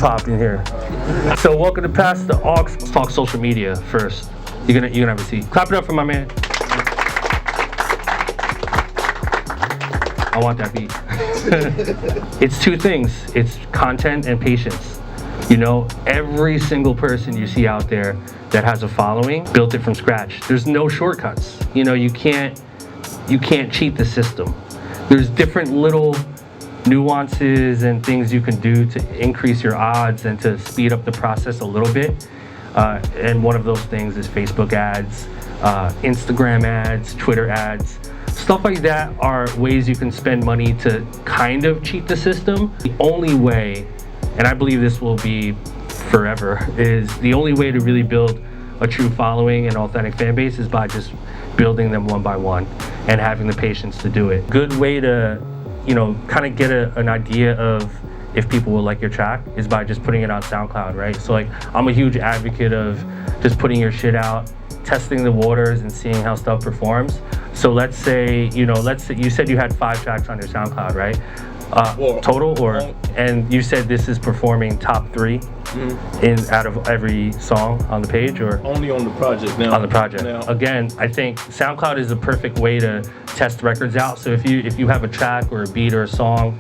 hip-hop in here. So welcome to Pass the Aux. Let's talk social media first. You're gonna have a seat. Clap it up for my man. I want that beat. It's two things. It's content and patience. You know, every single person you see out there that has a following built it from scratch. There's no shortcuts. You know, you can't cheat the system. There's different little nuances and things you can do to increase your odds and to speed up the process a little bit. And one of those things is Facebook ads, Instagram ads, Twitter ads. Stuff like that are ways you can spend money to kind of cheat the system. The only way, and I believe this will be forever, is the only way to really build a true following and authentic fan base is by just building them one by one and having the patience to do it. Good way to, you know, kind of get an idea of if people will like your track is by just putting it on SoundCloud, right? So like, I'm a huge advocate of just putting your shit out, testing the waters and seeing how stuff performs. So let's say you said you had 5 tracks on your SoundCloud, right? Total, and you said this is performing top 3 out of every song on the page, or only on the project now? On the project. Now. Again, I think SoundCloud is the perfect way to test records out. So if you have a track or a beat or a song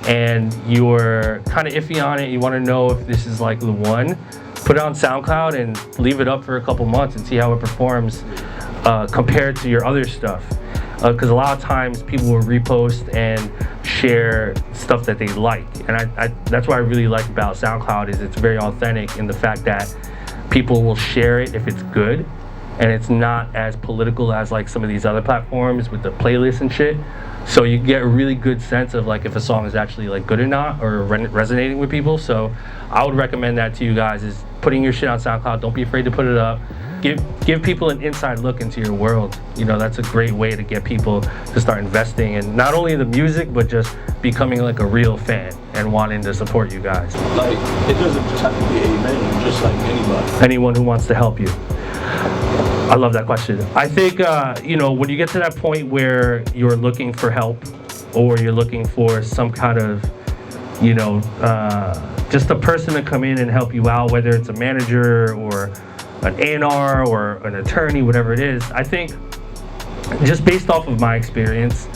and you're kind of iffy on it, you want to know if this is like the one, put it on SoundCloud and leave it up for a couple months and see how it performs compared to your other stuff. Because a lot of times people will repost and share stuff that they like, and that's what I really like about SoundCloud is it's very authentic in the fact that people will share it if it's good, and it's not as political as like some of these other platforms with the playlists and shit. So you get a really good sense of like if a song is actually like good or not, or resonating with people. So I would recommend that to you guys, is putting your shit on SoundCloud. Don't be afraid to put it up. Give people an inside look into your world. You know, that's a great way to get people to start investing in not only the music, but just becoming like a real fan and wanting to support you guys. Like, it doesn't just have to be a man, just like anybody. Anyone who wants to help you. I love that question. I think, you know, when you get to that point where you're looking for help or you're looking for some kind of, you know, just a person to come in and help you out, whether it's a manager or an A&R or an attorney, whatever it is, I think just based off of my experience,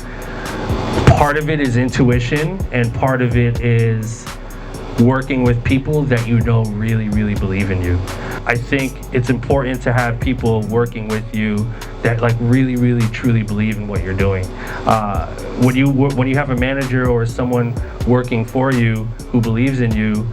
part of it is intuition and part of it is working with people that you know really, really believe in you. I think it's important to have people working with you that like really, really, truly believe in what you're doing. When you have a manager or someone working for you who believes in you,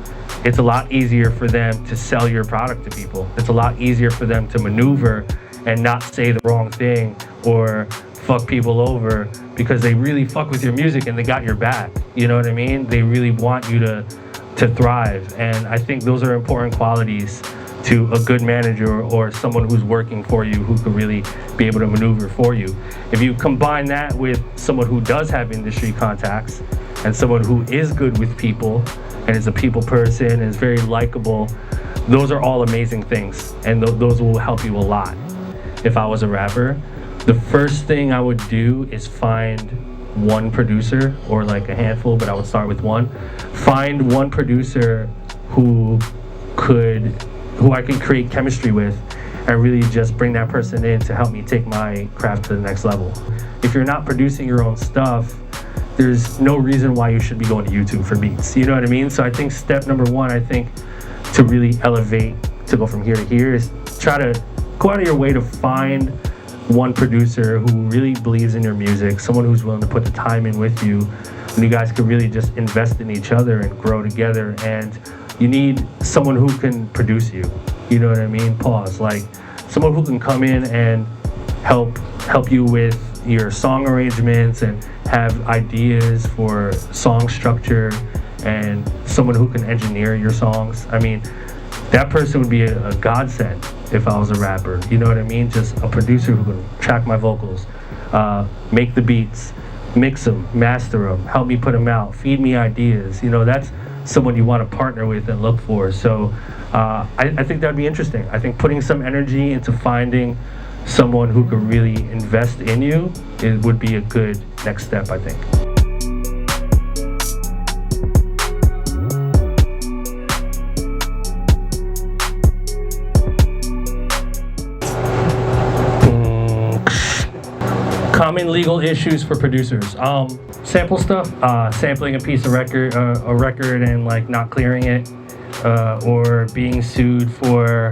it's a lot easier for them to sell your product to people. It's a lot easier for them to maneuver and not say the wrong thing or fuck people over, because they really fuck with your music and they got your back. You know what I mean? They really want you to thrive. And I think those are important qualities to a good manager or someone who's working for you who can really be able to maneuver for you. If you combine that with someone who does have industry contacts and someone who is good with people and is a people person and is very likable, those are all amazing things, and those will help you a lot. If I was a rapper, the first thing I would do is find one producer, or like a handful, but I would start with one. Find one producer who I can create chemistry with and really just bring that person in to help me take my craft to the next level. If you're not producing your own stuff, there's no reason why you should be going to YouTube for beats. You know what I mean? So I think step number one, I think, to really elevate, to go from here to here, is try to go out of your way to find one producer who really believes in your music, someone who's willing to put the time in with you, and you guys can really just invest in each other and grow together. And you need someone who can produce you. You know what I mean? Pause. Like someone who can come in and help you with your song arrangements and have ideas for song structure, and someone who can engineer your songs. I mean, that person would be a godsend if I was a rapper. You know what I mean? Just a producer who can track my vocals, make the beats, mix them, master them, help me put them out, feed me ideas. You know, that's someone you want to partner with and look for. So I think that'd be interesting. I think putting some energy into finding someone who could really invest in you, it would be a good next step, I think. Common legal issues for producers. Sample stuff, sampling a piece of record, and like not clearing it, or being sued for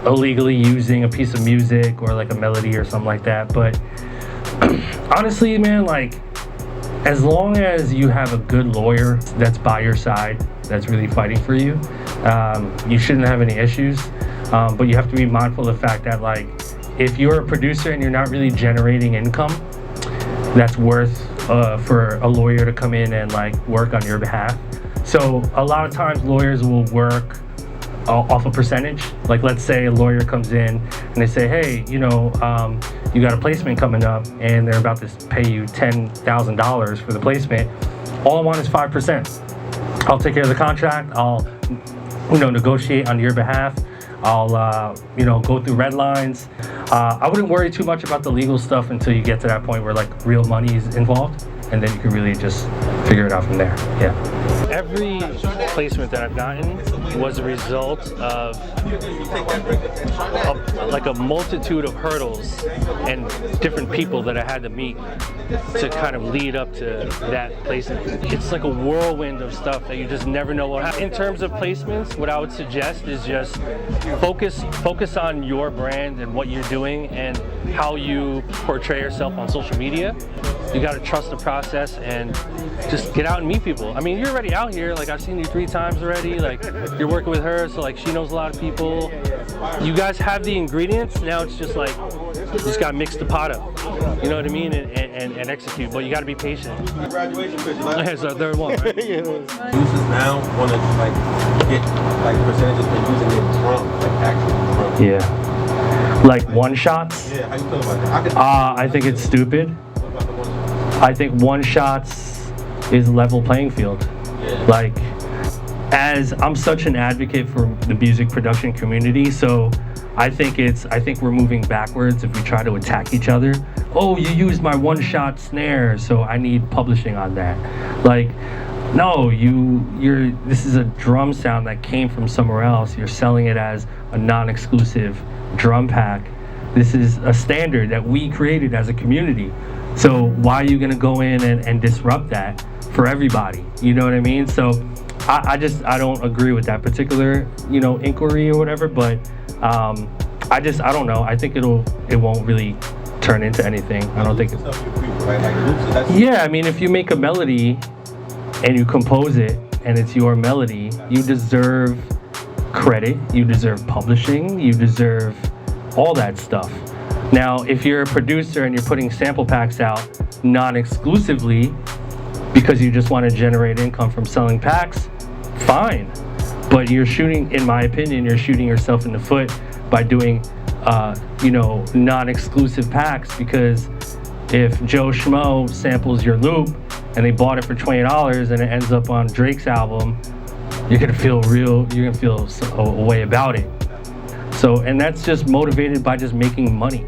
illegally using a piece of music or like a melody or something like that. But honestly, man, like as long as you have a good lawyer that's by your side, that's really fighting for you, you shouldn't have any issues. But you have to be mindful of the fact that like if you're a producer and you're not really generating income, that's worth for a lawyer to come in and like work on your behalf. So a lot of times lawyers will work off a percentage. Like let's say a lawyer comes in and they say, hey, you know, you got a placement coming up and they're about to pay you $10,000 for the placement. All I want is 5%. I'll take care of the contract. I'll, you know, negotiate on your behalf. I'll, you know, go through red lines. I wouldn't worry too much about the legal stuff until you get to that point where like real money is involved, and then you can really just figure it out from there. Yeah. Every placement that I've gotten was a result of like a multitude of hurdles and different people that I had to meet to kind of lead up to that placement. It's like a whirlwind of stuff that you just never know what happens. In terms of placements, what I would suggest is just focus on your brand and what you're doing and how you portray yourself on social media. You got to trust the process and just get out and meet people. I mean, you're already out here. Like, I've seen you 3 times already. Like, you're working with her, so like she knows a lot of people. You guys have the ingredients. Now it's just like you just got to mix the pot up. You know what I mean? And execute. But you got to be patient. Graduation picture. It's our third one, right? Users now want to like get like percentages for using their drum, like actual drum. Yeah. Like one shots. Yeah. How you feel about that? I think it's stupid. I think one shots is level playing field. Yeah. Like, as I'm such an advocate for the music production community, so I think we're moving backwards if we try to attack each other. Oh, you used my one shot snare, so I need publishing on that. Like, no, this is a drum sound that came from somewhere else. You're selling it as a non-exclusive drum pack. This is a standard that we created as a community. So why are you gonna go in and disrupt that for everybody? You know what I mean? So I don't agree with that particular, you know, inquiry or whatever, but I don't know. I think it won't really turn into anything. I don't think yeah, I mean, if you make a melody and you compose it and it's your melody, you deserve credit, you deserve publishing, you deserve all that stuff. Now, if you're a producer and you're putting sample packs out non-exclusively because you just want to generate income from selling packs, fine. But you're shooting, in my opinion, you're shooting yourself in the foot by doing, you know, non-exclusive packs, because if Joe Schmo samples your loop and they bought it for $20 and it ends up on Drake's album, you're gonna feel a way about it. So, and that's just motivated by just making money.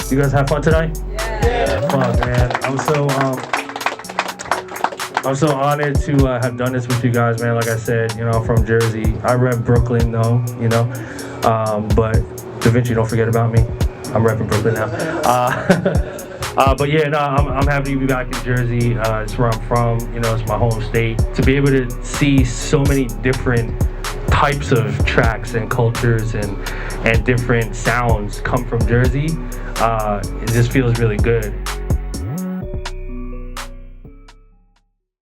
You guys have fun tonight? Yeah. Fun, man. I'm so honored to have done this with you guys, man. Like I said, you know, I'm from Jersey. I rep Brooklyn, though, you know. But Da Vinci, don't forget about me. I'm repping Brooklyn now. But yeah, no, I'm happy to be back in Jersey. It's where I'm from. You know, it's my home state. To be able to see so many different types of tracks and cultures and different sounds come from Jersey, it just feels really good.